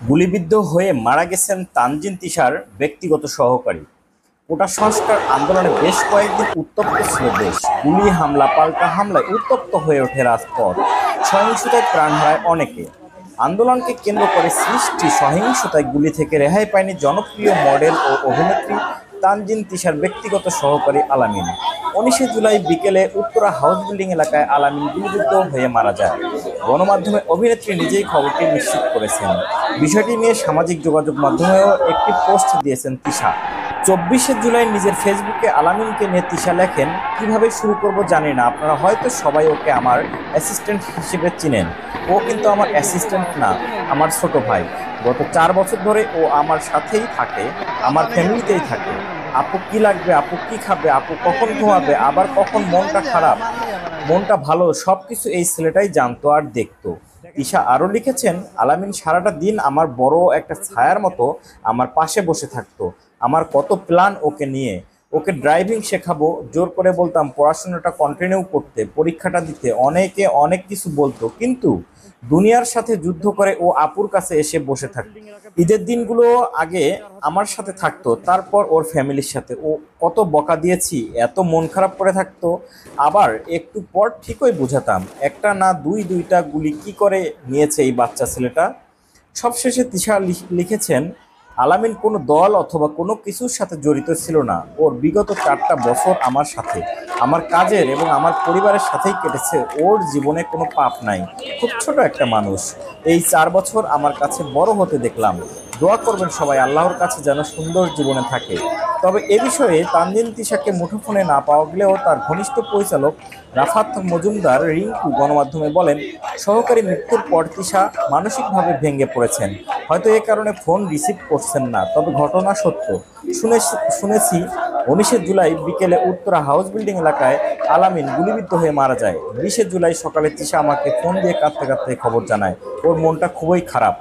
গুলিবিদ্ধ হয়ে মারা গেছেন তানজিন তিশার ব্যক্তিগত সহকারী। কোটা সংস্কার আন্দোলনে বেশ কয়েকদিন উত্তপ্ত ছিল দেশ। গুলি হামলা পাল্টা হামলায় উত্তপ্ত হয়ে ওঠে রাজপথ। সহিংসতায় প্রাণ হারায় অনেকে। আন্দোলনকে কেন্দ্র করে সৃষ্টি সহিংসতায় গুলি থেকে রেহাই পায়নি জনপ্রিয় মডেল ও অভিনেত্রী তানজিন তিশার ব্যক্তিগত সহকারী আলামিন। 19 জুলাই বিকেলে উত্তরা হাউস বিল্ডিং এলাকায় আলামিন গুলিবিদ্ধ হয়ে মারা যায়। গণমাধ্যমে অভিনেত্রী নিজেই খবরটি নিশ্চিত করেছেন। বিষয়টি নিয়ে সামাজিক যোগাযোগ মাধ্যমেও একটি পোস্ট দিয়েছেন তিশা। 24 জুলাই নিজের ফেসবুকে আলামিনকে নিয়ে তিশা লেখেন, কিভাবে শুরু করব জানি না, আপনারা হয়তো সবাই ওকে আমার অ্যাসিস্ট্যান্ট হিসেবে চিনেন। ও কিন্তু আমার অ্যাসিস্ট্যান্ট না, আমার ছোট ভাই। গত 4 বছর ধরে ও আমার সাথেই থাকে, আমার ফ্যামিলিতেই থাকে। আপু কি লাগবে, আপু কি খাবে, আপু কখন ঘুমাবে, আবার কখন মনটা খারাপ, মনটা ভালো, সবকিছু এই ছেলেটাই জানতো আর দেখতো। তিশা আরও লিখেছেন, আলামিন সারাটা দিন আমার বড় একটা ছায়ার মতো আমার পাশে বসে থাকতো। আমার কত প্ল্যান ওকে নিয়ে। ওকে ড্রাইভিং শেখাবো, জোর করে বলতাম পড়াশোনাটা কন্টিনিউ করতে, পরীক্ষাটা দিতে। অনেকে অনেক কিছু বলতো, কিন্তু দুনিয়ার সাথে যুদ্ধ করে ও আপুর কাছে এসে বসে থাকতো। ঈদের দিনগুলো আগে আমার সাথে থাকতো, তারপর ওর ফ্যামিলির সাথে। ও কত বকা দিয়েছি, এত মন খারাপ করে থাকতো। আবার একটু পর ঠিকই বুঝাতাম, একটা না দুইটা গুলি কি করে নিয়েছে এই বাচ্চা ছেলেটা। সবশেষে তিশা লিখেছেন, আলামিন কোনো দল অথবা কোনো কিছুর সাথে জড়িত ছিল না। ওর বিগত 4টা বছর আমার সাথে, আমার কাজের এবং আমার পরিবারের সাথেই কেটেছে। ওর জীবনে কোনো পাপ নাই। খুব ছোট একটা মানুষ। এই 4 বছর আমার কাছে বড় হতে দেখলাম। দোয়া করবেন সবাই আল্লাহর কাছে যেন সুন্দর জীবনে থাকে। তবে এ বিষয়ে তানজিন তিশাকে মুঠোফোনে না পাওয়া গেলেও তার ঘনিষ্ঠ পরিচালক রাফাত মজুমদার রিংকু গণমাধ্যমে বলেন, সহকারী মৃত্যুর পর তিশা মানসিকভাবে ভেঙে পড়েছেন। হয়তো এ কারণে ফোন রিসিভ করছেন না। তবে ঘটনা সত্য। শুনেছি 19 জুলাই বিকেলে উত্তরা হাউস বিল্ডিং এলাকায় আলামিন গুলিবিদ্ধ হয়ে মারা যায়। 20 জুলাই সকালে তিশা আমাকে ফোন দিয়ে কাঁদতে কাঁদতে খবর জানায় ওর মনটা খুবই খারাপ।